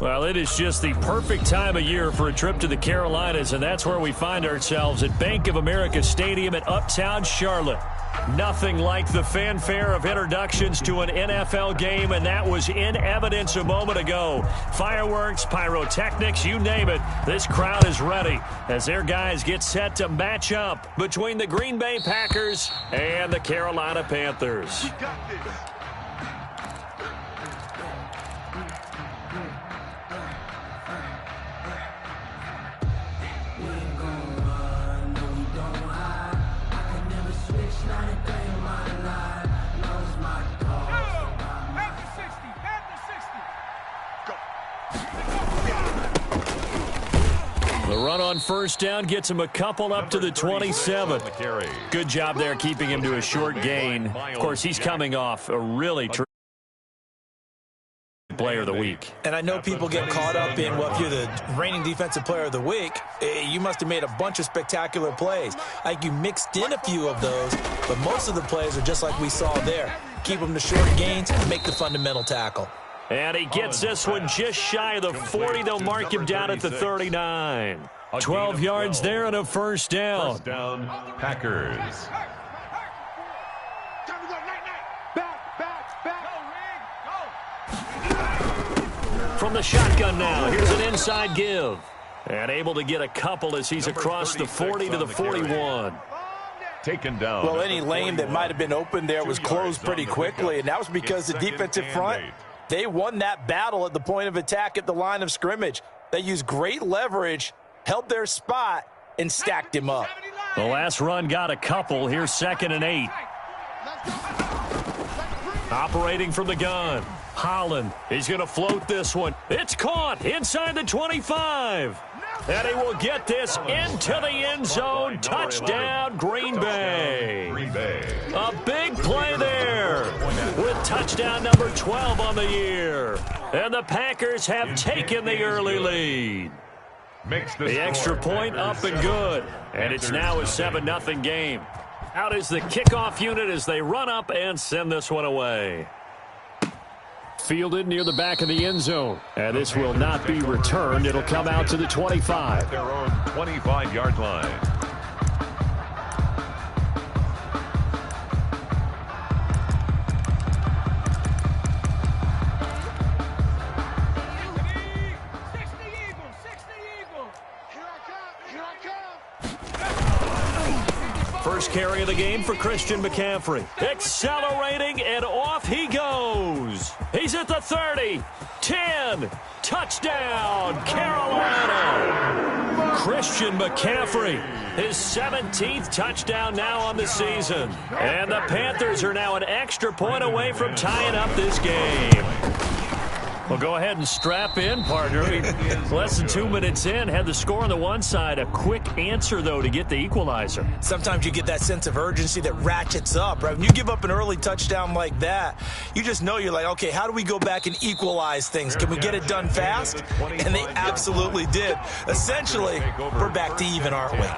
Well, it is just the perfect time of year for a trip to the Carolinas, and that's where we find ourselves at Bank of America Stadium in Uptown Charlotte. Nothing like the fanfare of introductions to an NFL game, and that was in evidence a moment ago. Fireworks, pyrotechnics, you name it. This crowd is ready as their guys get set to match up between the Green Bay Packers and the Carolina Panthers. The run on first down gets him a couple up to the 27. Good job there keeping him to a short gain. Of course, he's coming off a really player of the week. And I know people get caught up in, well, if you're the reigning defensive player of the week, you must have made a bunch of spectacular plays. Like you mixed in a few of those, but most of the plays are just like we saw there. Keep them to short gains and make the fundamental tackle. And he gets this one just shy of the 40. They'll mark him down at the 39. 12 yards there and a first down. First down, Packers. From the shotgun now, here's an inside give. And able to get a couple as he's across the 40 to the 41. Taken down. Well, any lane that might have been open there was closed pretty quickly, and that was because the defensive front, they won that battle at the point of attack at the line of scrimmage. They used great leverage, held their spot, and stacked him up. The last run got a couple. Here's 2nd and 8. Operating from the gun. Holland, he's going to float this one. It's caught inside the 25. And he will get this into the end zone. Touchdown, Green Bay. A big play there with touchdown number 12 on the year. And the Packers have taken the early lead. The extra point up and good. And it's now a 7-0 game. Out is the kickoff unit as they run up and send this one away. Fielded near the back of the end zone. And this will not be returned. It'll come out to the 25. Their own 25-yard line. First carry of the game for Christian McCaffrey. Accelerating, and off he goes. He's at the 30. 10. Touchdown, Carolina. Christian McCaffrey, his 17th touchdown now on the season. And the Panthers are now an extra point away from tying up this game. Well, go ahead and strap in, partner. Less than 2 minutes in, had the score on the one side. A quick answer, though, to get the equalizer. Sometimes you get that sense of urgency that ratchets up, right? When you give up an early touchdown like that, you just know you're like, okay, how do we go back and equalize things? Can we get it done fast? And they absolutely did. Essentially, we're back to even, aren't we?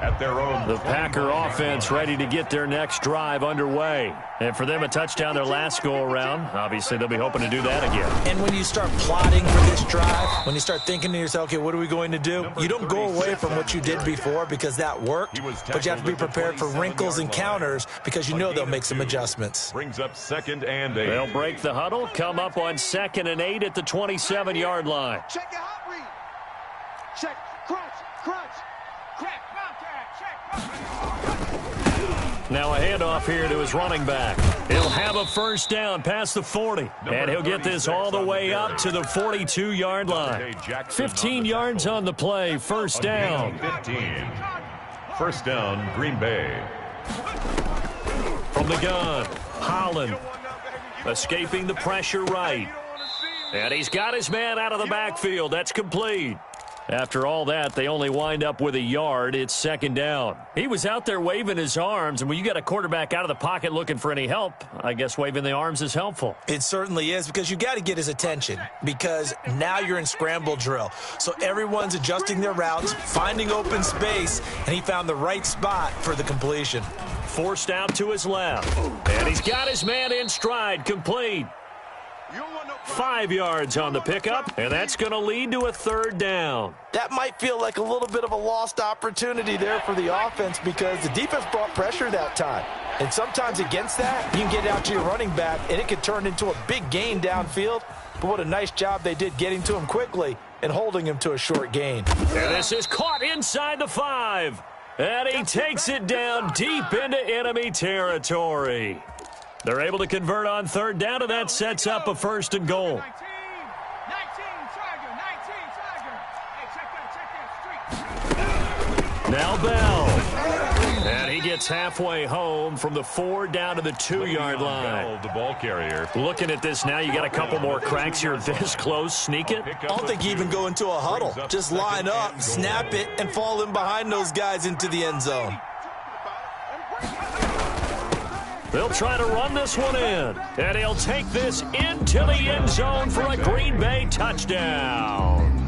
At their own. The Packer offense ready to get their next drive underway. And for them, a touchdown their last go-around. Obviously, they'll be hoping to do that again. And when you start plotting for this drive, when you start thinking to yourself, okay, what are we going to do? You don't go away from what you did before because that worked, but you have to be prepared for wrinkles and counters because you know they'll make some adjustments. Brings up 2nd and 8. They'll break the huddle, come up on 2nd and 8 at the 27-yard line. Check your hot read. Check, crunch, crunch. Now a handoff here to his running back. He'll have a first down past the 40. And he'll get this all the way up to the 42-yard line. 15 yards on the play. First down. 15. First down, Green Bay. From the gun, Holland. Escaping the pressure right. And he's got his man out of the backfield. That's complete. After all that, they only wind up with a yard. It's 2nd down. He was out there waving his arms, and when you got a quarterback out of the pocket looking for any help, I guess waving the arms is helpful. It certainly is, because you got to get his attention, because now you're in scramble drill. So everyone's adjusting their routes, finding open space, and he found the right spot for the completion. Forced out to his left, and he's got his man in stride, complete. 5 yards on the pickup, and that's going to lead to a 3rd down. That might feel like a little bit of a lost opportunity there for the offense because the defense brought pressure that time. And sometimes against that, you can get out to your running back, and it could turn into a big gain downfield. But what a nice job they did getting to him quickly and holding him to a short gain. And this is caught inside the 5. And he takes it down deep into enemy territory. They're able to convert on 3rd down, and that sets up a 1st and goal. Now Bell. And he gets halfway home from the 4 down to the 2-yard line. The ball carrier. Looking at this now, you got a couple more cracks here this close. Sneak it. I don't think you even go into a huddle. Just line up, snap it, and fall in behind those guys into the end zone. They'll try to run this one in, and he'll take this into the end zone for a Green Bay touchdown.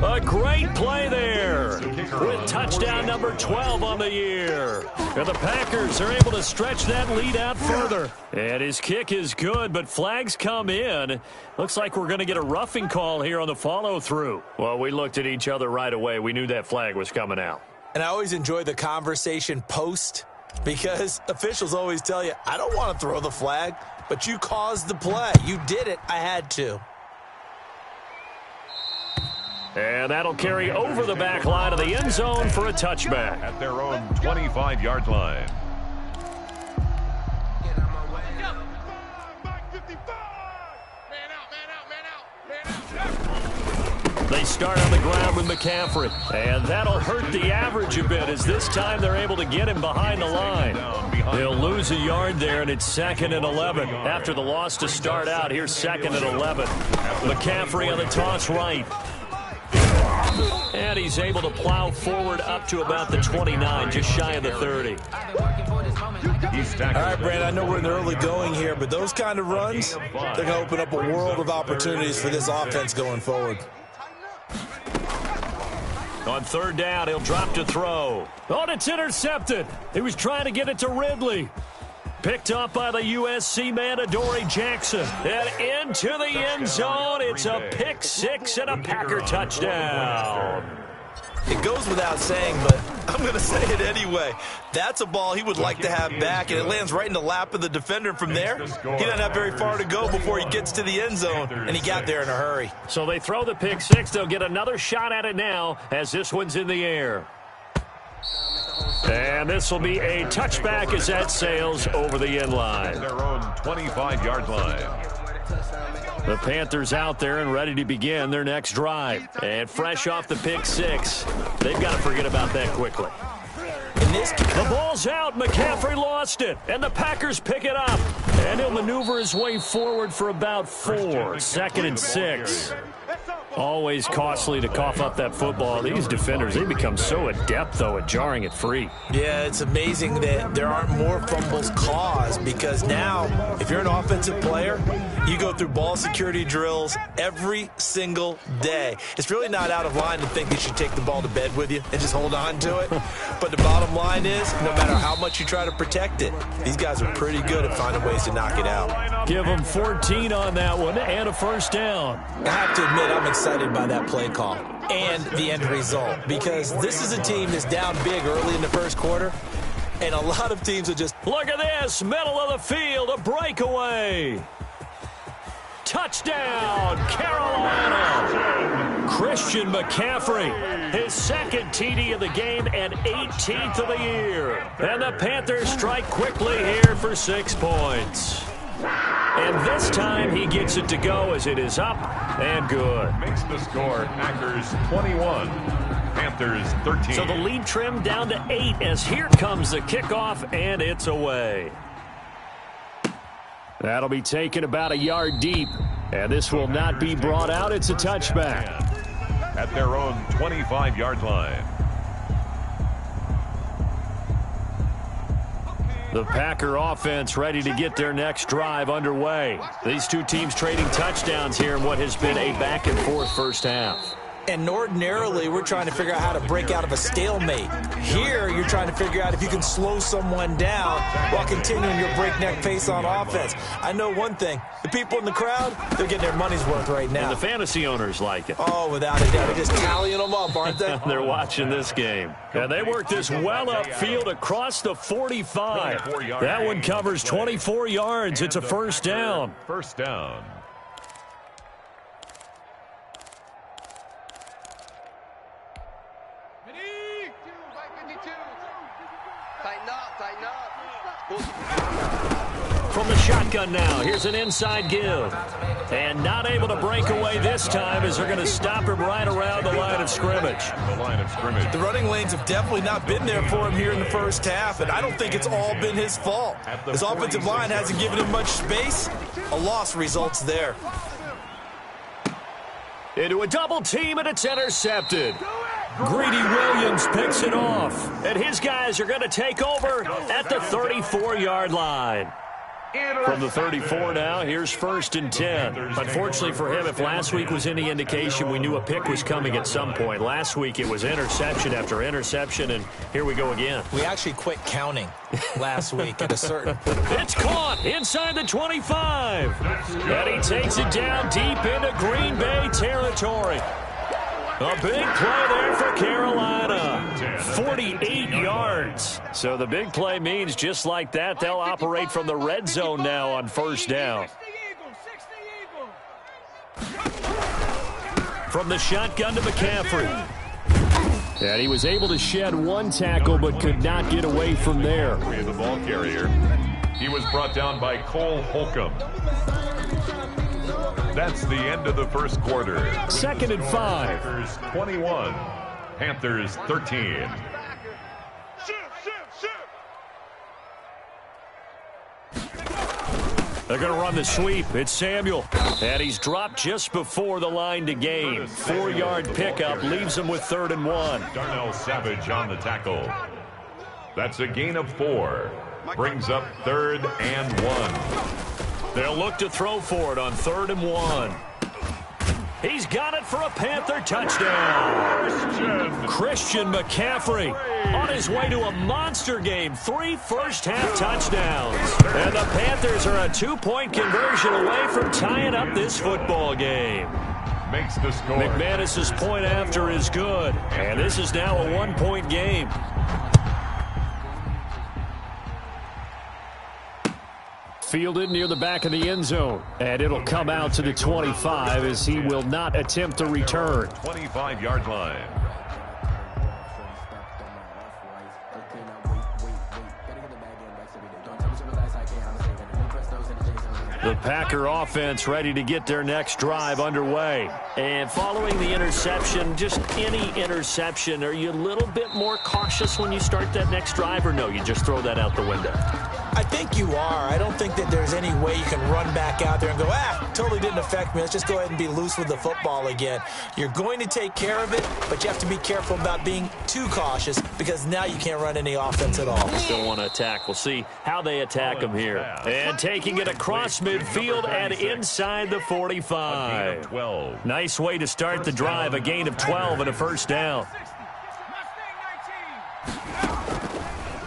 A great play there with touchdown number 12 on the year. And the Packers are able to stretch that lead out further. And his kick is good, but flags come in. Looks like we're going to get a roughing call here on the follow-through. Well, we looked at each other right away. We knew that flag was coming out. And I always enjoy the conversation post because officials always tell you, I don't want to throw the flag, but you caused the play. You did it. I had to. And that'll carry over the back line of the end zone for a touchback. At their own 25-yard line. They start on the ground with McCaffrey, and that'll hurt the average a bit as this time they're able to get him behind the line. They'll lose a yard there, and it's 2nd and 11. After the loss to start out, here's 2nd and 11. McCaffrey on the toss right. And he's able to plow forward up to about the 29, just shy of the 30. All right, Brad, I know we're in the early going here, but those kind of runs, they're going to open up a world of opportunities for this offense going forward. On 3rd down, he'll drop to throw. Oh, and it's intercepted. He was trying to get it to Ridley. Picked up by the USC man, Adoree Jackson. And into the end zone. It's a pick six and a Packer touchdown. It goes without saying, but I'm going to say it anyway. That's a ball he would like to have back, and it lands right in the lap of the defender. From there, he doesn't have very far to go before he gets to the end zone, and he got there in a hurry. So they throw the pick six. They'll get another shot at it now as this one's in the air. And this will be a touchback as that sails over the end line. Their own 25-yard line. The Panthers out there and ready to begin their next drive. And fresh off the pick six, they've got to forget about that quickly. The ball's out. McCaffrey lost it. And the Packers pick it up. And he'll maneuver his way forward for about 4. 2nd and 6. Always costly to cough up that football. These defenders, they become so adept, though, at jarring it free. Yeah, it's amazing that there aren't more fumbles caused, because now, if you're an offensive player, you go through ball security drills every single day. It's really not out of line to think that you take the ball to bed with you and just hold on to it. But the bottom line is, no matter how much you try to protect it, these guys are pretty good at finding ways to knock it out. Give them 14 on that one and a first down. I have to admit, I'm excited by that play call and the end result, because this is a team that's down big early in the first quarter, and a lot of teams are just... Look at this, middle of the field, a breakaway. Touchdown, Carolina. Christian McCaffrey, his second TD of the game and 18th of the year. And the Panthers strike quickly here for 6 points. And this time he gets it to go as it is up and good. Makes the score Packers 21, Panthers 13. So the lead trimmed down to 8 as here comes the kickoff, and it's away. That'll be taken about a yard deep, and this will not be brought out. It's a touchback. At their own 25-yard line. The Packer offense ready to get their next drive underway. These two teams trading touchdowns here in what has been a back-and-forth first half. And ordinarily, we're trying to figure out how to break out of a stalemate. Here, you're trying to figure out if you can slow someone down while continuing your breakneck pace on offense. I know one thing. The people in the crowd, they're getting their money's worth right now. And the fantasy owners like it. Oh, without a doubt. They're just tallying them up, aren't they? They're watching this game. And they work this well upfield across the 45. That one covers 24 yards. It's a first down. First down. From the shotgun now, here's an inside give. And not able to break away this time as they're going to stop him right around the line of scrimmage. The running lanes have definitely not been there for him here in the first half, and I don't think it's all been his fault. His offensive line hasn't given him much space. A loss results there. Into a double team, and it's intercepted. Greedy Williams picks it off, and his guys are going to take over at the 34-yard line. From the 34 now, here's 1st and 10. Unfortunately for him, if last week was any indication, we knew a pick was coming at some point. Last week it was interception after interception, and here we go again. We actually quit counting last week at a certain point. It's caught inside the 25. And he takes it down deep into Green Bay territory. A big play there for Carolina. 48 yards. So the big play means just like that, they'll operate from the red zone now on first down. From the shotgun to McCaffrey. And he was able to shed one tackle but could not get away from there. The ball carrier. He was brought down by Cole Holcomb. That's the end of the first quarter. 2nd and 5. Panthers 21. Panthers 13. They're going to run the sweep. It's Samuel. And he's dropped just before the line to gain. 4-yard pickup leaves him with 3rd and 1. Darnell Savage on the tackle. That's a gain of 4. Brings up 3rd and 1. They'll look to throw for it on 3rd and 1. He's got it for a Panther touchdown. Christian McCaffrey on his way to a monster game. 3 first-half touchdowns. And the Panthers are a 2-point conversion away from tying up this football game. Makes the score. McManus's point after is good. And this is now a 1-point game. Fielded near the back of the end zone. And it'll come out to the 25 as he will not attempt to return. 25-yard line. The Packer offense ready to get their next drive underway. And following the interception, just any interception, are you a little bit more cautious when you start that next drive, or no, you just throw that out the window? I think you are. I don't think that there's any way you can run back out there and go, totally didn't affect me. Let's just go ahead and be loose with the football again. You're going to take care of it, but you have to be careful about being too cautious because now you can't run any offense at all. Still want to attack. We'll see how they attack him here. And taking it across midfield and inside the 45. 12. Nice way to start the drive. A gain of 12 and a first down.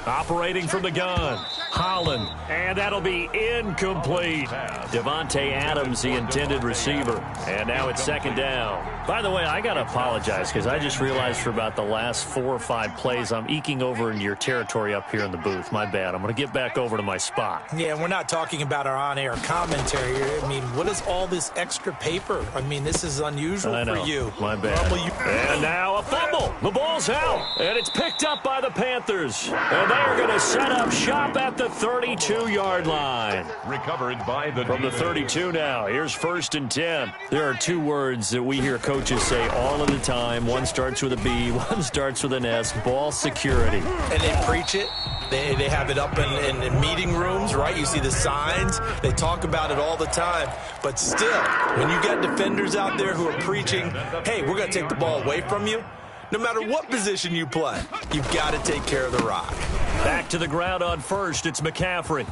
Operating from the gun, Holland, and that'll be incomplete. Devontae Adams, the intended receiver, and now it's 2nd down. By the way, I got to apologize because I just realized for about the last 4 or 5 plays, I'm eking over into your territory up here in the booth. My bad. I'm going to get back over to my spot. Yeah, and we're not talking about our on-air commentary here. I mean, what is all this extra paper? I mean, this is unusual for you. My bad. And now a fumble. The ball's out, and it's picked up by the Panthers. And they are going to set up shop at the 32-yard line. Recovered by the From the 32 now, here's 1st and 10. There are 2 words that we hear coaches say all of the time. One starts with a B, one starts with an S, ball security. And they preach it. They have it up in meeting rooms, right? You see the signs. They talk about it all the time. But still, when you got defenders out there who are preaching, hey, we're going to take the ball away from you, no matter what position you play, you've got to take care of the rock. Back to the ground on first. It's McCaffrey.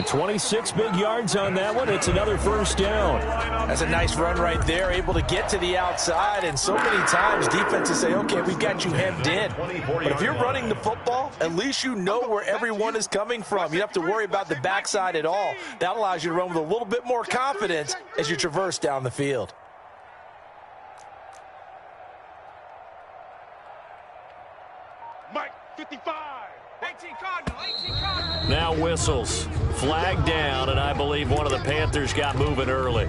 26 big yards on that one. It's another first down. That's a nice run right there, able to get to the outside. And so many times defenses say, okay, we've got you hemmed in. But if you're running the football, at least you know where everyone is coming from. You don't have to worry about the backside at all. That allows you to run with a little bit more confidence as you traverse down the field. Mike, 55. 18 Cardinal. Now whistles. Flag down, and I believe one of the Panthers got moving early.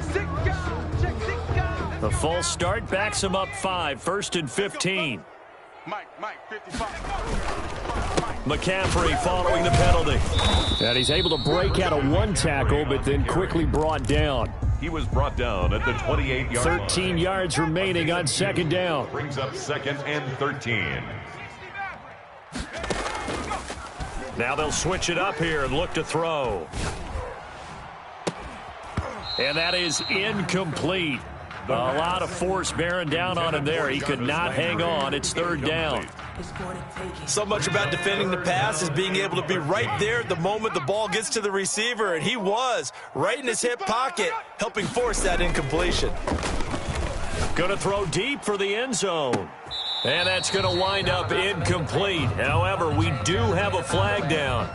The false start backs him up 5. First and 15. Mike, 55. McCaffrey following the penalty. And he's able to break out of one tackle, but then quickly brought down. He was brought down at the 28-yard line. 13 yards remaining on second down. Brings up second and 13. Now they'll switch it up here and look to throw. And that is incomplete. A lot of force bearing down on him there. He could not hang on. It's third down. So much about defending the pass is being able to be right there at the moment the ball gets to the receiver, and he was right in his hip pocket, helping force that incompletion. Going to throw deep for the end zone. And that's going to wind up incomplete. However, we do have a flag down.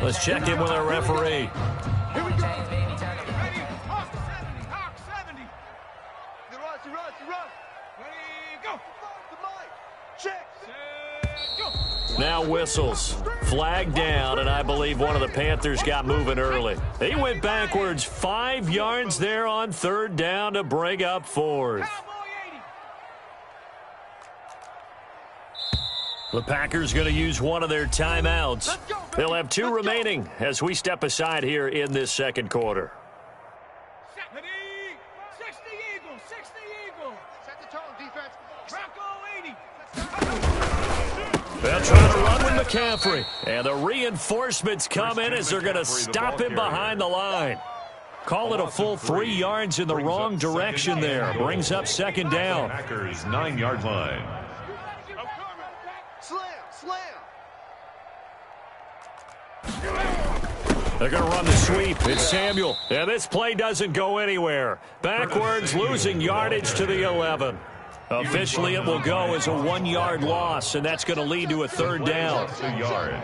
Let's check in with our referee. Here we go. Ready? Hawk 70. The rush. Ready, go. Check. Go. Now whistles. Flag down, and I believe one of the Panthers got moving early. He went backwards 5 yards there on third down to bring up fourth. The Packers going to use one of their timeouts. They'll have 2 remaining as we step aside here in this second quarter. 60 Eagle. Set the tone, defense. Bronco 80. They'll try to run with McCaffrey. And the reinforcements come in as they're going to stop him behind the line. Call it a full 3 yards in the wrong direction there. Brings up second down. Packers 9-yard line. They're going to run the sweep. It's Samuel. And this play doesn't go anywhere. Backwards, losing yardage to the 11. Officially, it will go as a 1-yard loss, and that's going to lead to a third down. A yard.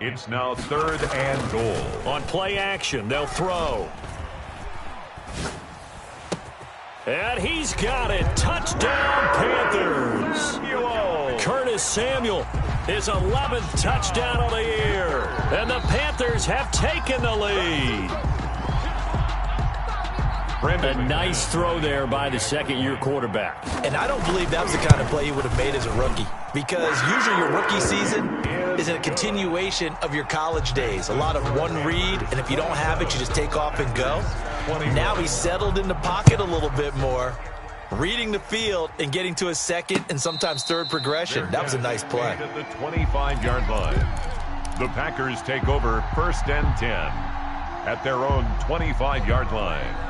It's now third and goal. On play action, they'll throw. And he's got it. Touchdown, Panthers. Curtis Samuel, his 11th touchdown of the year. And the Panthers have taken the lead. A nice throw there by the second-year quarterback. And I don't believe that was the kind of play he would have made as a rookie, because usually your rookie season is a continuation of your college days. A lot of one read, and if you don't have it, you just take off and go. Now he's settled in the pocket a little bit more, reading the field and getting to his second and sometimes third progression. That was a nice play. At the 25-yard line. The Packers take over first and 10 at their own 25-yard line.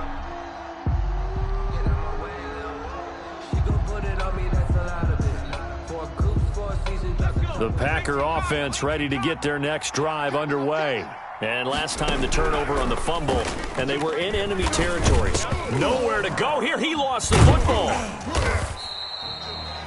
The Packer offense ready to get their next drive underway. And last time the turnover on the fumble, and they were in enemy territories. Nowhere to go here. He lost the football.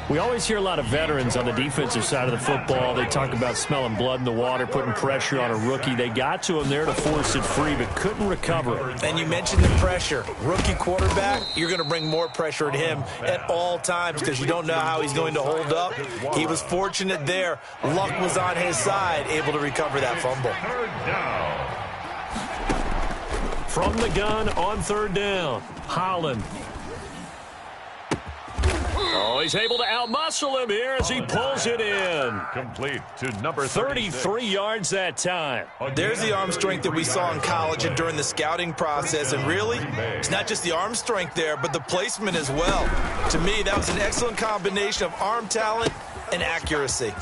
We always hear a lot of veterans on the defensive side of the football. They talk about smelling blood in the water, putting pressure on a rookie. They got to him there to force it free, but couldn't recover. And you mentioned the pressure. Rookie quarterback, you're going to bring more pressure at him at all times because you don't know how he's going to hold up. He was fortunate there. Luck was on his side, able to recover that fumble. From the gun on third down, Holland. Oh, he's able to outmuscle him here as he pulls it in. Complete to number 33 yards that time. There's the arm strength that we saw in college and during the scouting process. And really, it's not just the arm strength there, but the placement as well. To me, that was an excellent combination of arm talent and accuracy.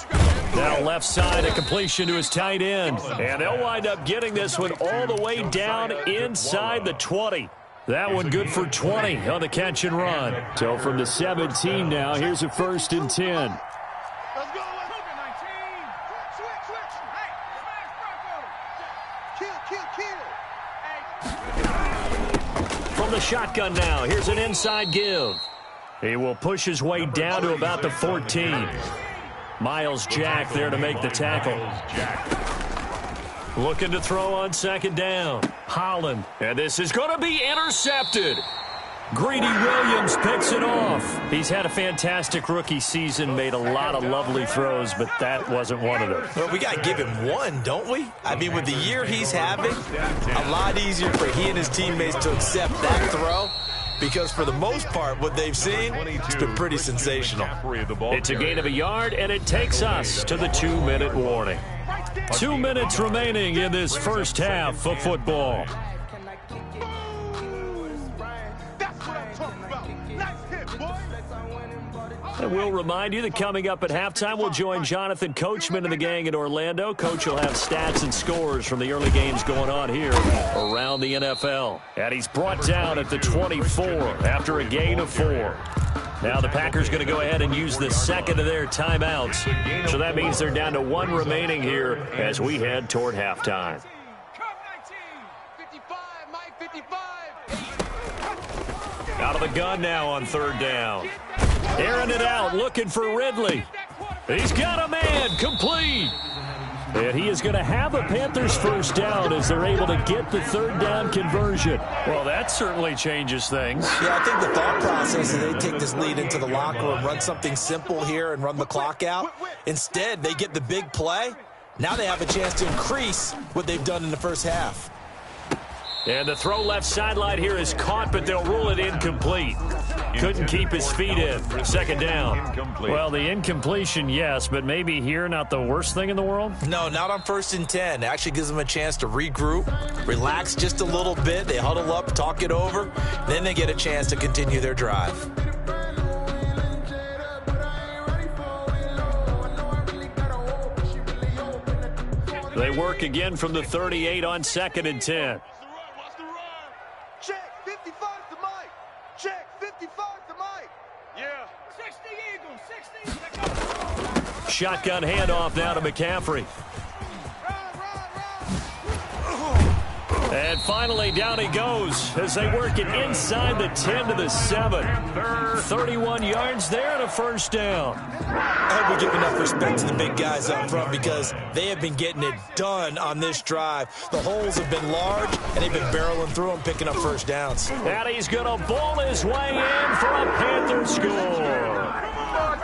Now left side, a completion to his tight end. And they'll wind up getting this one all the way down inside the 20. That one good for 20 on the catch and run. So from the 17 now, here's a first and 10. Let's go. 19. Switch. Hey, smash Bronco. Kill. the shotgun now. Here's an inside give. He will push his way down to about the 14. Myles Jack there to make the tackle. Looking to throw on second down. Holland. And this is going to be intercepted. Greedy Williams picks it off. He's had a fantastic rookie season, made a lot of lovely throws, but that wasn't one of them. Well, we got to give him one, don't we? I mean, with the year he's having, a lot easier for he and his teammates to accept that throw. Because for the most part, what they've seen, it's been pretty sensational. It's a gain of a yard, and it takes us to the 2-minute warning. 2 minutes remaining in this first half of football. And we'll remind you that coming up at halftime, we'll join Jonathan Coachman and the gang in Orlando. Coach will have stats and scores from the early games going on here around the NFL. And he's brought down at the 24 after a gain of 4. Now the Packers going to go ahead and use the second of their timeouts. So that means they're down to 1 remaining here as we head toward halftime. Out of the gun now on third down. Airing it out, looking for Ridley. He's got a man, complete. And he is going to have a Panthers first down as they're able to get the third down conversion. Well, that certainly changes things. Yeah, I think the thought process is they take this lead into the locker room, run something simple here and run the clock out. Instead, they get the big play. Now they have a chance to increase what they've done in the first half. And the throw left sideline here is caught, but they'll rule it incomplete. Couldn't keep his feet in. Second down. Well, the incompletion, yes, but maybe here not the worst thing in the world? No, not on 1st and 10. It actually gives them a chance to regroup, relax just a little bit. They huddle up, talk it over. Then they get a chance to continue their drive. They work again from the 38 on 2nd and 10. Check, 55 to Mike. Check, 55 to Mike. Yeah. 60 Eagles, 60. Shotgun handoff now to McCaffrey. And finally, down he goes as they work it inside the 10 to the 7. 31 yards there and a first down. I hope we give enough respect to the big guys up front because they have been getting it done on this drive. The holes have been large, and they've been barreling through them, picking up first downs. And he's going to bowl his way in for a Panther score.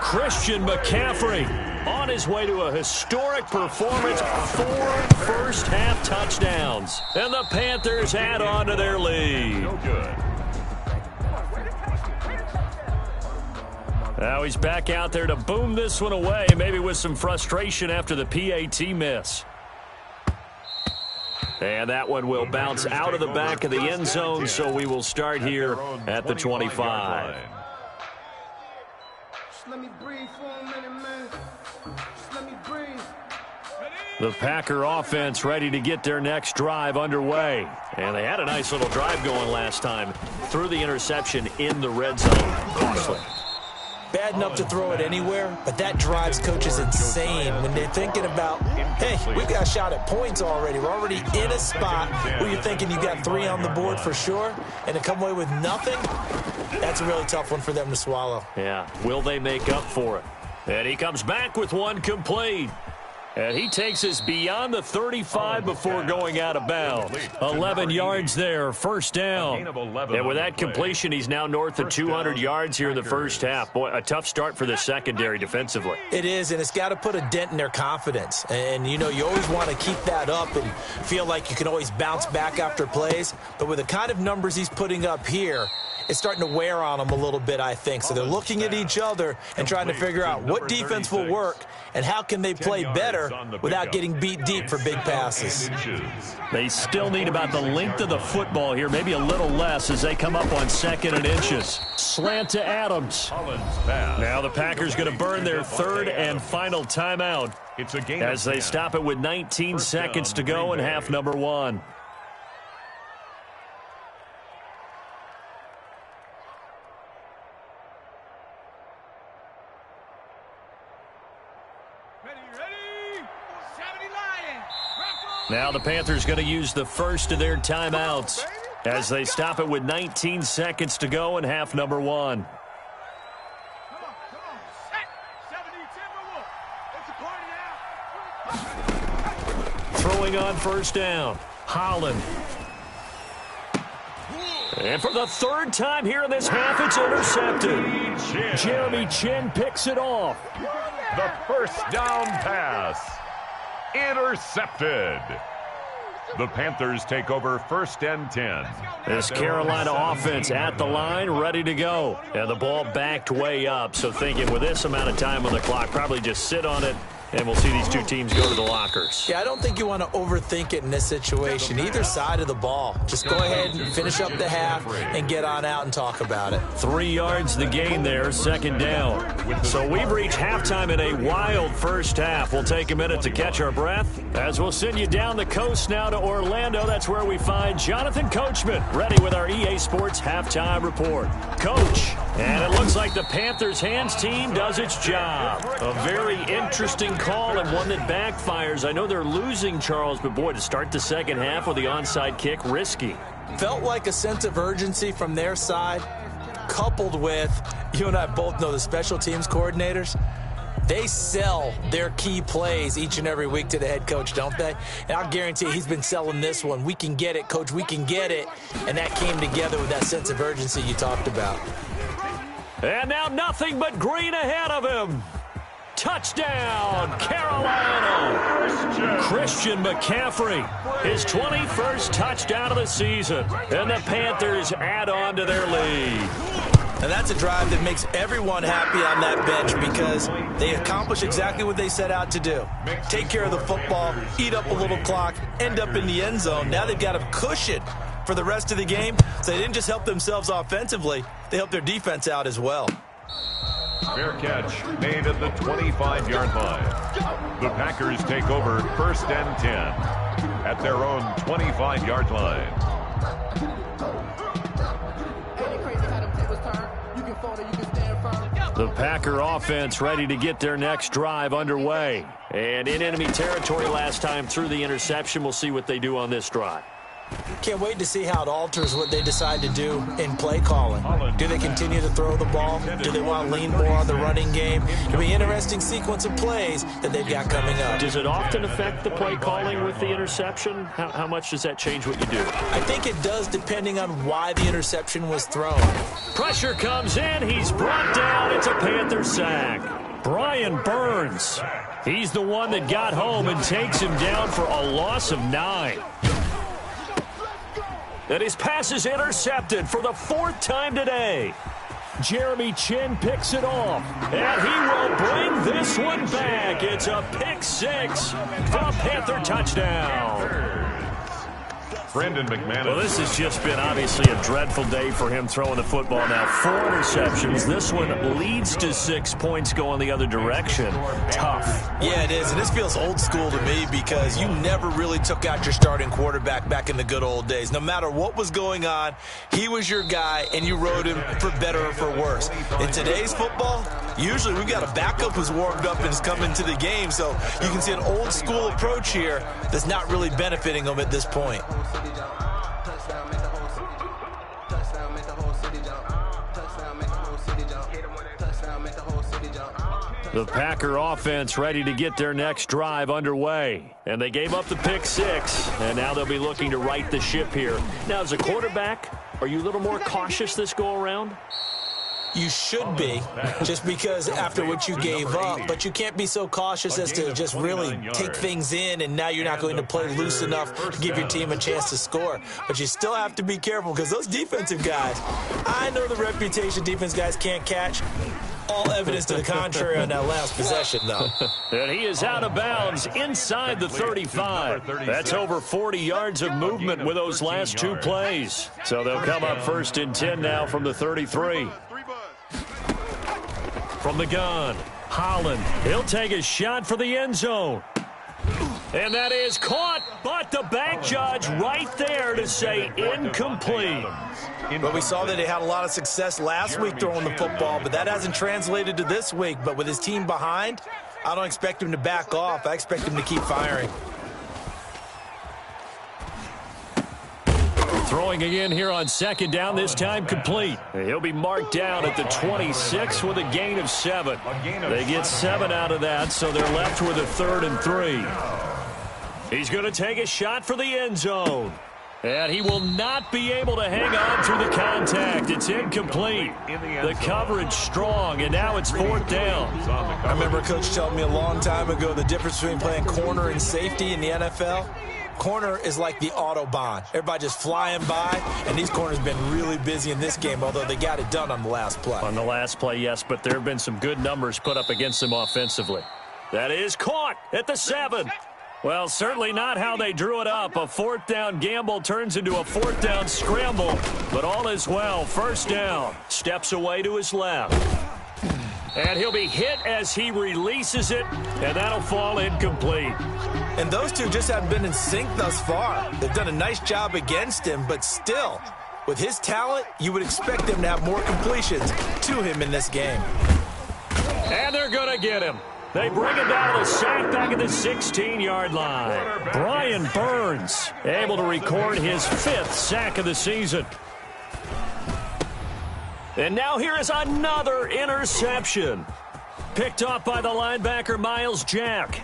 Christian McCaffrey on his way to a historic performance, 4 first-half touchdowns. And the Panthers add on to their lead. Now he's back out there to boom this one away, maybe with some frustration after the PAT miss. And that one will bounce out of the back of the end zone, so we will start here at the 25. Let me breathe for a minute, man. Just let me breathe. The Packer offense ready to get their next drive underway. And they had a nice little drive going last time. Threw the interception in the red zone. Costly. Bad enough to throw it anywhere, but that drives coaches insane when they're thinking about, hey, we've got a shot at points already. We're already in a spot where you're thinking you got 3 on the board for sure, and to come away with nothing, that's a really tough one for them to swallow. Yeah, will they make up for it? And he comes back with one complete. And he takes us beyond the 35 before going out of bounds. 11 yards there, first down. And with that completion, he's now north of 200 yards here in the first half. Boy, a tough start for the secondary defensively. It is, and it's got to put a dent in their confidence. And, you know, you always want to keep that up and feel like you can always bounce back after plays. But with the kind of numbers he's putting up here, it's starting to wear on them a little bit, I think. So they're looking at each other and trying to figure out what defense will work and how can they play better without getting beat deep for big passes. They still need about the length of the football here, maybe a little less as they come up on 2nd and inches. Slant to Adams. Now the Packers going to burn their 3rd and final timeout as they stop it with 19 seconds to go in half number 1. Now the Panthers going to use the first of their timeouts. as they stop it with 19 seconds to go in half number one. Throwing on first down, Holland. And for the third time here in this half, it's intercepted. Jeremy Chinn picks it off. The first down pass. Intercepted. The Panthers take over 1st and 10. This Carolina offense at the line, ready to go. And the ball backed way up, so thinking with this amount of time on the clock, probably just sit on it, and we'll see these two teams go to the lockers. Yeah, I don't think you want to overthink it in this situation. Either side of the ball. Just go ahead and finish up the half and get on out and talk about it. 3 yards the gain there, second down. So we've reached halftime in a wild first half. We'll take a minute to catch our breath as we'll send you down the coast now to Orlando. That's where we find Jonathan Coachman, ready with our EA Sports Halftime Report. Coach, and it looks like the Panthers hands team does its job. A very interesting call and one that backfires. I know they're losing, Charles, but boy, to start the second half with the onside kick, risky. Felt like a sense of urgency from their side, coupled with, you and I both know the special teams coordinators, they sell their key plays each and every week to the head coach, don't they? And I'll guarantee he's been selling this one. We can get it, coach, we can get it. And that came together with that sense of urgency you talked about. And now nothing but green ahead of him. Touchdown, Carolina. Christian McCaffrey, his 21st touchdown of the season. And the Panthers add on to their lead. And that's a drive that makes everyone happy on that bench because they accomplish exactly what they set out to do. Take care of the football, eat up a little clock, end up in the end zone. Now they've got a cushion for the rest of the game. So they didn't just help themselves offensively, they helped their defense out as well. Fair catch made at the 25-yard line. The Packers take over 1st and 10 at their own 25-yard line. The Packer offense ready to get their next drive underway. And in enemy territory last time through the interception. We'll see what they do on this drive. Can't wait to see how it alters what they decide to do in play calling. Do they continue to throw the ball? Do they want to lean more on the running game? It'll be an interesting sequence of plays that they've got coming up. Does it often affect the play calling with the interception? How much does that change what you do? I think it does depending on why the interception was thrown. Pressure comes in. He's brought down. It's a Panther sack. Brian Burns. He's the one that got home and takes him down for a loss of 9. And his pass is intercepted for the 4th time today. Jeremy Chinn picks it off. And he will bring this one back. It's a pick 6 for a Panther touchdown. Brendan McManus. Well, this has just been obviously a dreadful day for him throwing the football. Now 4 interceptions. This one leads to 6 points going the other direction. Tough. Yeah, it is. And this feels old school to me because you never really took out your starting quarterback back in the good old days. No matter what was going on, he was your guy, and you rode him for better or for worse. In today's football, usually we've got a backup who's warmed up and is coming to the game. So you can see an old school approach here that's not really benefiting them at this point. The Packer offense ready to get their next drive underway. And they gave up the pick 6, and now they'll be looking to right the ship here. Now, as a quarterback, are you a little more cautious this go-around? You should be, just because after what you gave up, but you can't be so cautious as to just really take things in, and now you're not going to play loose enough to give your team a chance to score. But you still have to be careful because those defensive guys, I know the reputation defense guys can't catch. All evidence to the contrary on that last possession, though. And he is out of bounds inside the 35. That's over 40 yards of movement with those last 2 plays. So they'll come up 1st and 10 now from the 33. From the gun, Holland. He'll take a shot for the end zone. And that is caught, but the back judge right there to say incomplete. But we saw that he had a lot of success last week throwing the football, but that hasn't translated to this week. But with his team behind, I don't expect him to back off. I expect him to keep firing. Throwing again here on second down, this time complete. He'll be marked down at the 26 with a gain of 7. They get 7 out of that, so they're left with a 3rd and 3. He's going to take a shot for the end zone. And he will not be able to hang on through the contact. It's incomplete. The coverage strong, and now it's 4th down. I remember Coach telling me a long time ago the difference between playing corner and safety in the NFL. Corner is like the Autobahn. Everybody just flying by, and these corners have been really busy in this game, although they got it done on the last play. On the last play, yes, but there have been some good numbers put up against them offensively. That is caught at the 7. Well, certainly not how they drew it up. A 4th down gamble turns into a 4th down scramble, but all is well. 1st down. Steps away to his left. And he'll be hit as he releases it, and that'll fall incomplete. And those two just haven't been in sync thus far. They've done a nice job against him, but still, with his talent, you would expect them to have more completions to him in this game. And they're going to get him. They bring him down to the sack back at the 16-yard line. Brian Burns able to record his 5th sack of the season. And now here is another interception. Picked off by the linebacker, Miles Jack.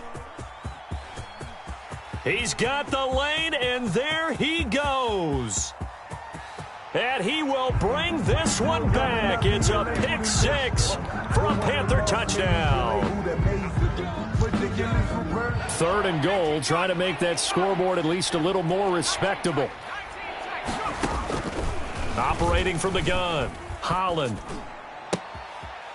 He's got the lane, and there he goes. And he will bring this one back. It's a pick 6 for a Panther touchdown. 3rd and goal, trying to make that scoreboard at least a little more respectable. Operating from the gun, Holland.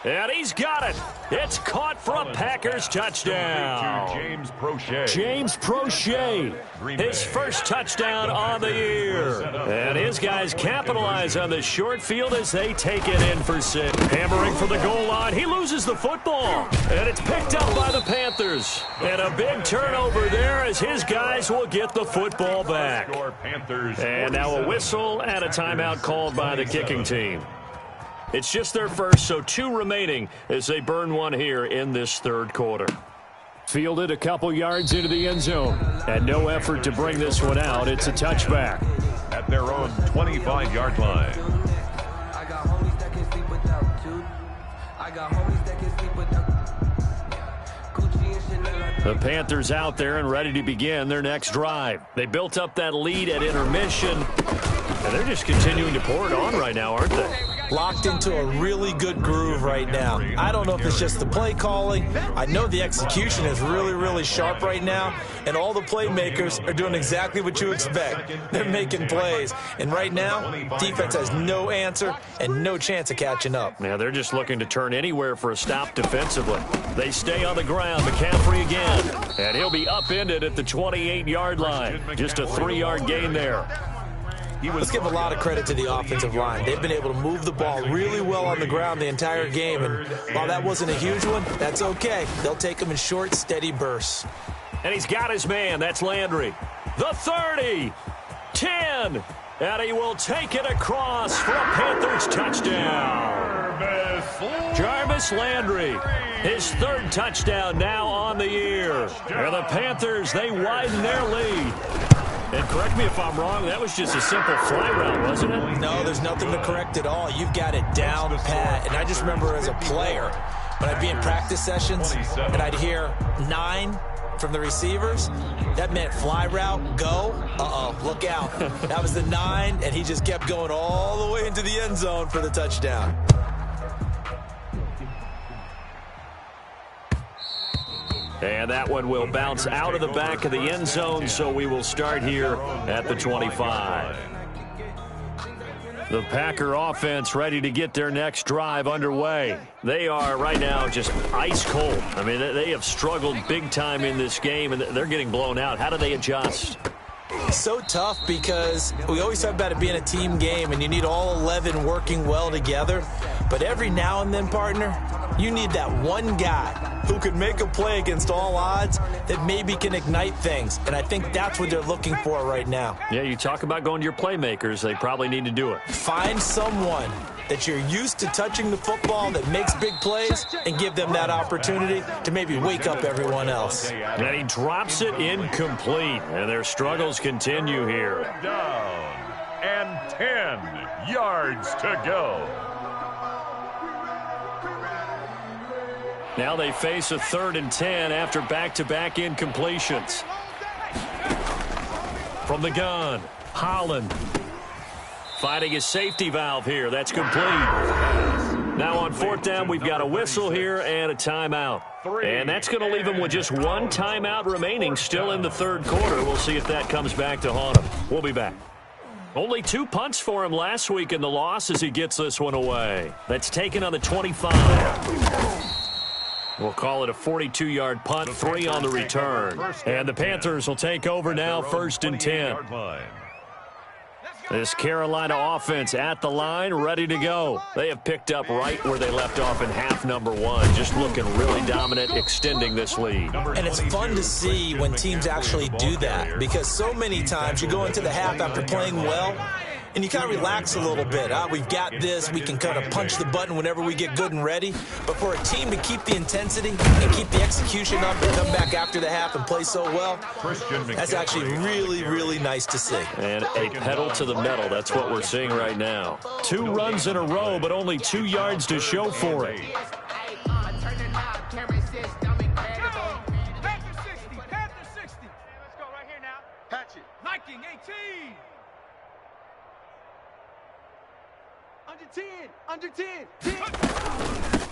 And he's got it. It's caught for a Packers touchdown. James Prochet. James Prochet, his first touchdown on the year. And his guys capitalize on the short field as they take it in for 6. Hammering for the goal line. He loses the football. And it's picked up by the Panthers. And a big turnover there as his guys will get the football back. And now a whistle and a timeout called by the kicking team. It's just their first, so 2 remaining as they burn one here in this 3rd quarter. Fielded a couple yards into the end zone, and no effort to bring this one out. It's a touchback. At their own 25-yard line. The Panthers out there and ready to begin their next drive. They built up that lead at intermission, and they're just continuing to pour it on right now, aren't they? Locked into a really good groove right now. I don't know if it's just the play calling. I know the execution is really, really sharp right now, and all the playmakers are doing exactly what you expect. They're making plays, and right now, defense has no answer and no chance of catching up. Yeah, they're just looking to turn anywhere for a stop defensively. They stay on the ground. McCaffrey again, and he'll be upended at the 28-yard line. Just a 3-yard gain there. Let's give a lot of credit to the offensive line. They've been able to move the ball really well on the ground the entire game, and while that wasn't a huge one, that's okay. They'll take them in short, steady bursts. And he's got his man. That's Landry. The 30, 10, and he will take it across for a Panthers touchdown. Jarvis Landry, his 3rd touchdown now on the year. And the Panthers, they widen their lead. And correct me if I'm wrong, that was just a simple fly route, wasn't it? No, there's nothing to correct at all. You've got it down pat. And I just remember as a player, when I'd be in practice sessions and I'd hear 9 from the receivers, that meant fly route, go, look out. That was the 9, and he just kept going all the way into the end zone for the touchdown. And that one will bounce out of the back of the end zone, so we will start here at the 25. The Packer offense ready to get their next drive underway. They are right now just ice cold. I mean, they have struggled big time in this game, and they're getting blown out. How do they adjust? So tough because we always talk about it being a team game, and you need all 11 working well together. But every now and then, partner, you need that one guy who could make a play against all odds that maybe can ignite things. And I think that's what they're looking for right now. Yeah, you talk about going to your playmakers. They probably need to do it. Find someone that you're used to touching the football that makes big plays and give them that opportunity to maybe wake up everyone else. And he drops it incomplete. And their struggles continue here. and 10 yards to go. Now they face a 3rd and 10 after back-to-back incompletions. From the gun, Holland. Finding his safety valve here. That's complete. Now on 4th down, we've got a whistle here and a timeout. And that's going to leave him with just one timeout remaining still in the 3rd quarter. We'll see if that comes back to haunt him. We'll be back. Only 2 punts for him last week in the loss as he gets this one away. That's taken on the 25. We'll call it a 42-yard punt, 3 on the return. And the Panthers will take over now, 1st and 10. This Carolina offense at the line, ready to go. They have picked up right where they left off in half number 1, just looking really dominant, extending this lead. And it's fun to see when teams actually do that, because so many times you go into the half after playing well, and you kind of relax a little bit. We've got this. We can kind of punch the button whenever we get good and ready. But for a team to keep the intensity and keep the execution up and come back after the half and play so well, that's actually really, really nice to see. And a pedal to the metal. That's what we're seeing right now. 2 runs in a row, but only 2 yards to show for it. Panther 60. Panther 60. Let's go right here now. Patch it. Liking 18. Under 10.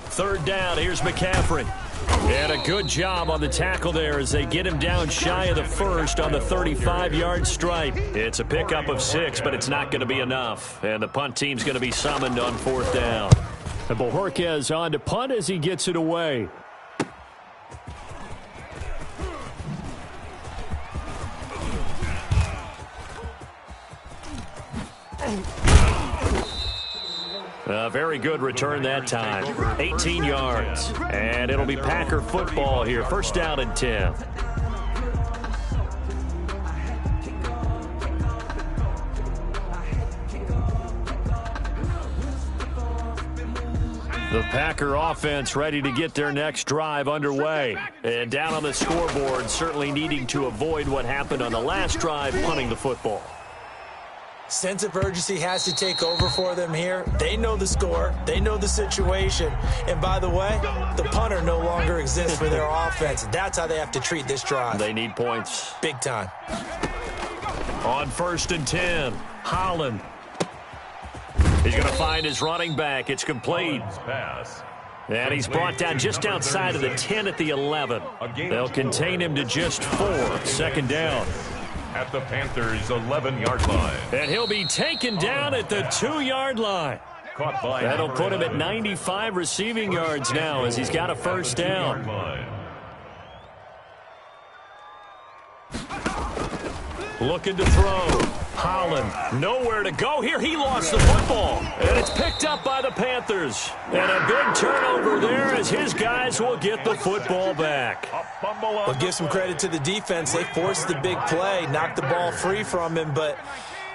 3rd down, here's McCaffrey. And a good job on the tackle there as they get him down shy of the 1st on the 35-yard stripe. It's a pickup of 6, but it's not going to be enough. And the punt team's going to be summoned on 4th down. And Bojorquez on to punt as he gets it away. A very good return that time. 18 yards. And it'll be Packer football here. 1st down and 10. The Packer offense ready to get their next drive underway. And down on the scoreboard, certainly needing to avoid what happened on the last drive, punting the football. Sense of urgency has to take over for them here. They know the score. They know the situation. And by the way, the punter no longer exists for their offense. That's how they have to treat this drive. They need points. Big time. On 1st and 10, Holland. He's going to find his running back. It's complete. And he's brought down just outside of the 10 at the 11. They'll contain him to just 4. 2nd down. At the Panthers' 11-yard line. And he'll be taken down at the 2-yard line. That'll put him at 95 receiving yards now as he's got a 1st down. Looking to throw. Holland, nowhere to go here. He lost the football. And it's picked up by the Panthers. And a big turnover there as his guys will get the football back. Well, give some credit to the defense. They forced the big play, knocked the ball free from him, but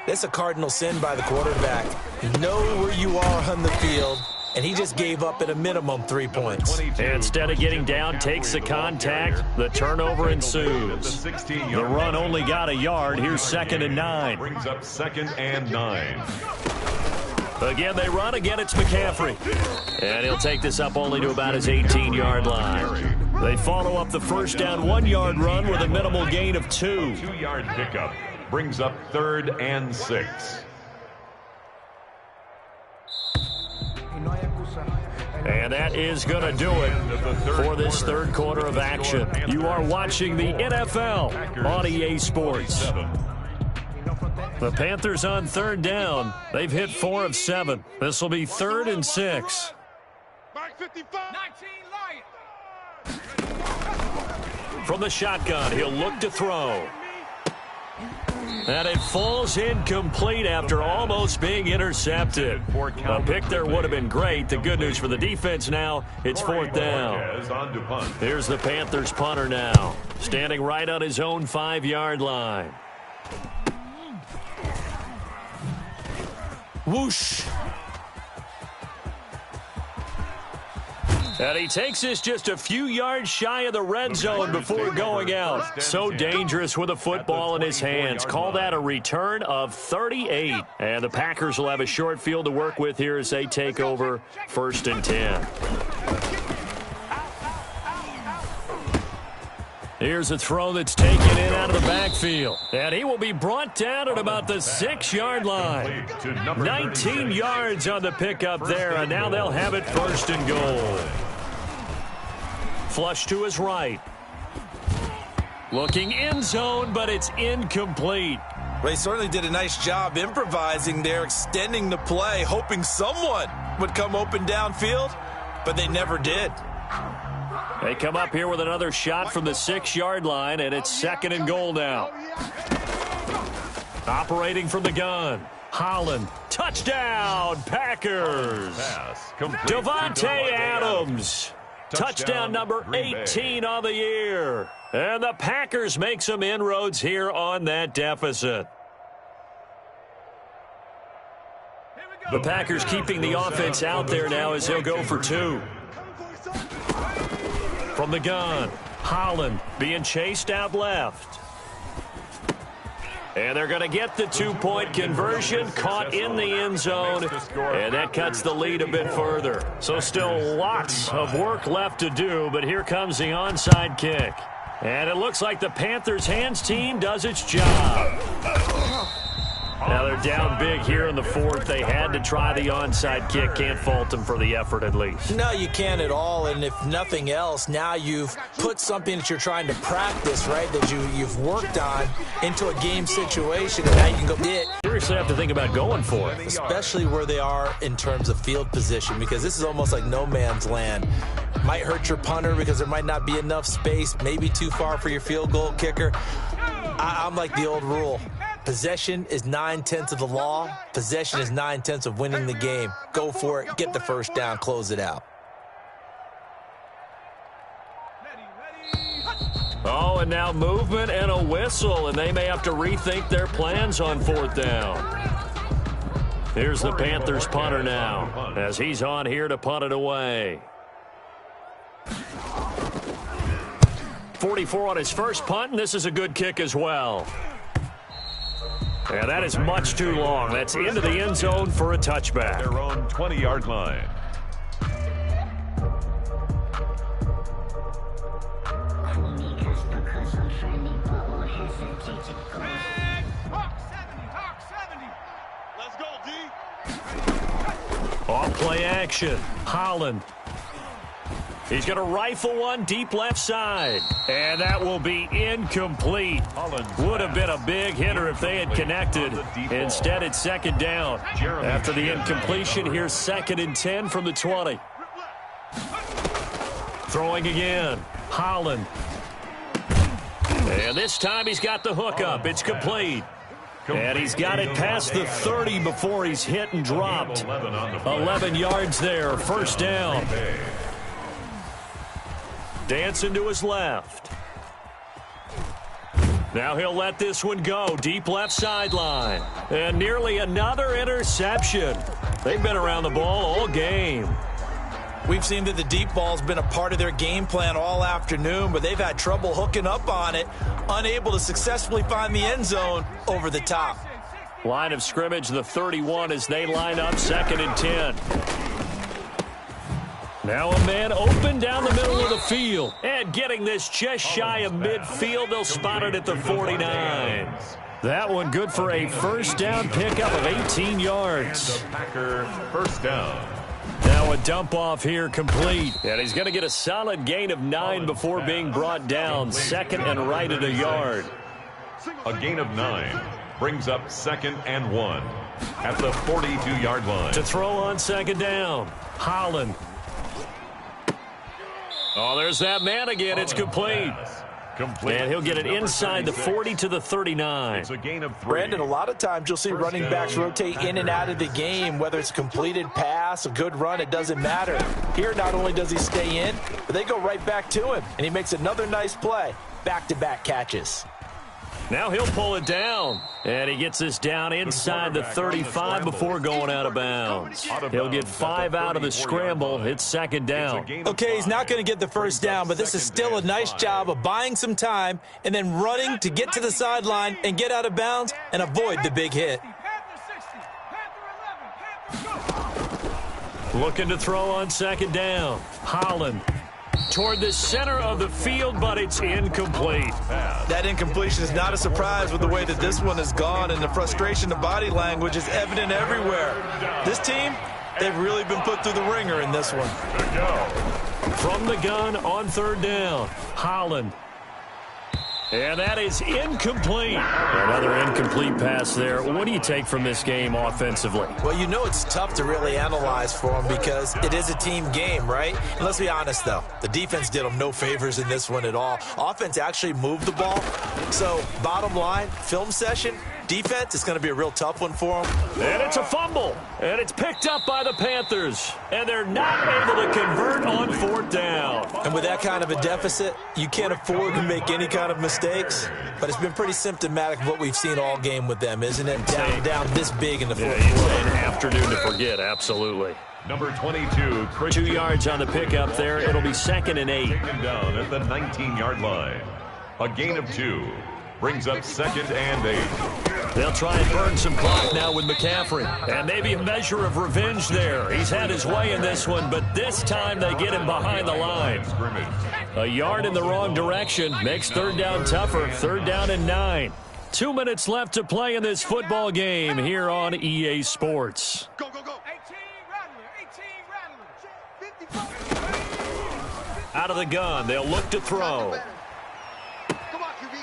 that's a cardinal sin by the quarterback. You know where you are on the field, and he just gave up at a minimum 3 points. Instead of getting down, takes the contact. The turnover ensues. The run only got a yard. Here's 2nd and 9. Brings up 2nd and 9. Again, they run. Again, it's McCaffrey. And he'll take this up only to about his 18-yard line. They follow up the 1st down 1-yard run with a minimal gain of 2. 2-yard pickup brings up 3rd and 6. And that is going to do it for this 3rd quarter of action. You are watching the NFL on EA Sports. The Panthers on 3rd down. They've hit 4 of 7. This will be 3rd and 6. From the shotgun, he'll look to throw. And it falls incomplete after almost being intercepted. A pick there would have been great. The good news for the defense now, it's 4th down. Here's the Panthers punter now, standing right on his own 5-yard line. Whoosh. And he takes this just a few yards shy of the red zone before going out. So dangerous with a football in his hands. Call that a return of 38. And the Packers will have a short field to work with here as they take over 1st and 10. Here's a throw that's taken in out of the backfield. And he will be brought down at about the 6-yard line. 19 yards on the pickup there, and now they'll have it 1st and goal. Flush to his right. Looking end zone, but it's incomplete. Well, he certainly did a nice job improvising there, extending the play, hoping someone would come open downfield, but they never did. They come up here with another shot from the 6-yard line, and it's 2nd and goal now. Operating from the gun, Holland. Touchdown, Packers. Davante Adams. Touchdown number 18 on the year. And the Packers make some inroads here on that deficit. The Packers keeping the offense out there now as they'll go for 2. From the gun, Holland being chased out left. And they're going to get the 2-point conversion, caught in the end zone, and that cuts the lead a bit further. So still lots of work left to do, but here comes the onside kick. And it looks like the Panthers' hands team does its job. Now they're down big here in the 4th. They had to try the onside kick. Can't fault them for the effort at least. No, you can't at all. And if nothing else, now you've put something that you're trying to practice, right, that you've worked on into a game situation, and now you can go get it. Seriously have to think about going for it. Especially where they are in terms of field position, because this is almost like no man's land. Might hurt your punter because there might not be enough space, maybe too far for your field goal kicker. I'm like the old rule. Possession is 9/10 of the law. Possession is 9/10 of winning the game. Go for it. Get the first down. Close it out. Oh, and now movement and a whistle, and they may have to rethink their plans on 4th down. Here's the Panthers punter now as he's on here to punt it away. 44 on his first punt, and this is a good kick as well. And that is much too long. That's into the end zone for a touchback. Their own 20-yard line. Let's go, D. Off play action. Holland. He's going to rifle one deep left side. And that will be incomplete. Would have been a big hitter if they had connected. Instead, it's 2nd down. After the incompletion, here's 2nd and 10 from the 20. Throwing again. Holland. And this time he's got the hook up. It's complete. And he's got it past the 30 before he's hit and dropped. 11 yards there. 1st down. Dancing to his left. Now he'll let this one go. Deep left sideline. And nearly another interception. They've been around the ball all game. We've seen that the deep ball's been a part of their game plan all afternoon, but they've had trouble hooking up on it, unable to successfully find the end zone over the top. Line of scrimmage, the 31 as they line up 2nd and 10. Now a man open down the middle of the field. And getting this just shy of midfield, they'll spot it at the 49. That one good for a 1st down pickup of 18 yards. The Packer 1st down. Now a dump off here complete. And he's going to get a solid gain of 9 before being brought down. 2nd and right at a yard. A gain of 9 brings up 2nd and 1 at the 42-yard line. To throw on 2nd down. Holland. Oh, there's that man again. It's complete. And he'll get it inside the 40 to the 39. It's a gain of 3. Brandon, a lot of times you'll see running backs rotate in and out of the game, whether it's a completed pass, a good run, it doesn't matter. Here, not only does he stay in, but they go right back to him, and he makes another nice play. Back-to-back catches. Now he'll pull it down. And he gets this down inside the 35 before going out of bounds. He'll get 5 out of the scramble. It's second down. Okay, he's not going to get the first down, but this is still a nice job of buying some time and then running to get to the sideline and get out of bounds and avoid the big hit. Looking to throw on second down. Holland toward the center of the field, but it's incomplete. That incompletion is not a surprise with the way that this one has gone, and the frustration of body language is evident everywhere. This team, they've really been put through the ringer in this one. From the gun on third down, Holland. And that is incomplete. Another incomplete pass there. What do you take from this game offensively? Well, you know it's tough to really analyze for them because it is a team game, right? And let's be honest, though. The defense did them no favors in this one at all. Offense actually moved the ball. So, bottom line, film session, defense is going to be a real tough one for them. And it's a fumble. And it's picked up by the Panthers. And they're not able to convert on fourth down. And with that kind of a deficit, you can't afford to make any kind of mistakes. But it's been pretty symptomatic of what we've seen all game with them, isn't it? Down this big in the fourth quarter. An afternoon to forget, absolutely. Number 22, 2 yards on the pickup there. It'll be 2nd and 8. Taken down at the 19-yard line. A gain of 2. Brings up 2nd and 8. They'll try and burn some clock now with McCaffrey. And maybe a measure of revenge there. He's had his way in this one, but this time they get him behind the line. A yard in the wrong direction makes third down tougher. 3rd down and 9. 2 minutes left to play in this football game here on EA Sports. Go, go, go. 18 Rattler. 18 Rattler. Out of the gun, they'll look to throw.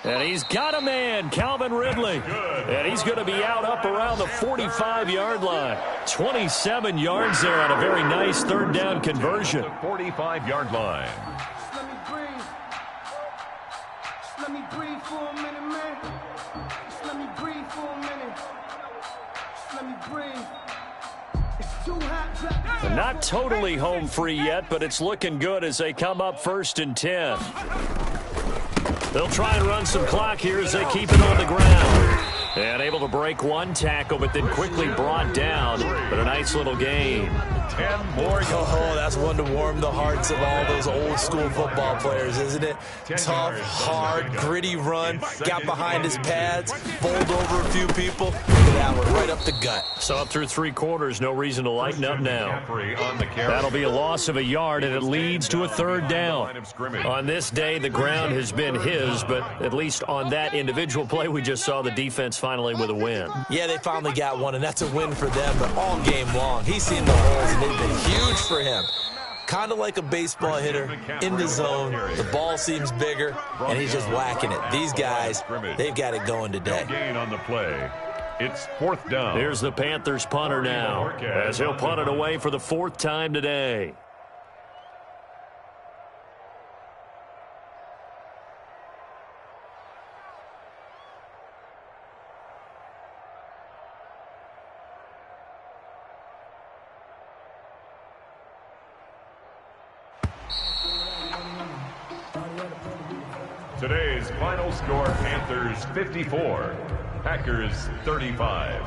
And he's got a man, Calvin Ridley. And he's going to be out up around the 45-yard line. 27 yards there on a very nice 3rd down conversion. 45-yard line. Let me breathe. Just let me breathe for a minute, man. Just let me breathe for a minute. Just let me breathe. It's too hot. Not totally home free yet, but it's looking good as they come up 1st and 10. They'll try and run some clock here as they keep it on the ground. And able to break one tackle, but then quickly brought down. But a nice little gain. 10 more yards. Oh, that's one to warm the hearts of all those old school football players, isn't it? Tough, hard, gritty run. Got behind his pads, bowled over a few people. Look at that one, right up the gut. So up through 3 quarters, no reason to lighten up now. That'll be a loss of a yard, and it leads to a 3rd down. On this day, the ground has been his, but at least on that individual play, we just saw the defense finally with a win. Yeah, they finally got one, and that's a win for them, but all game long, he's seen the holes, and they've been huge for him. Kind of like a baseball hitter in the zone. The ball seems bigger, and he's just whacking it. These guys, they've got it going today. Gain on the play. It's 4th down. Here's the Panthers punter now, as he'll punt it away for the 4th time today. Today's final score, Panthers 54, Packers 35.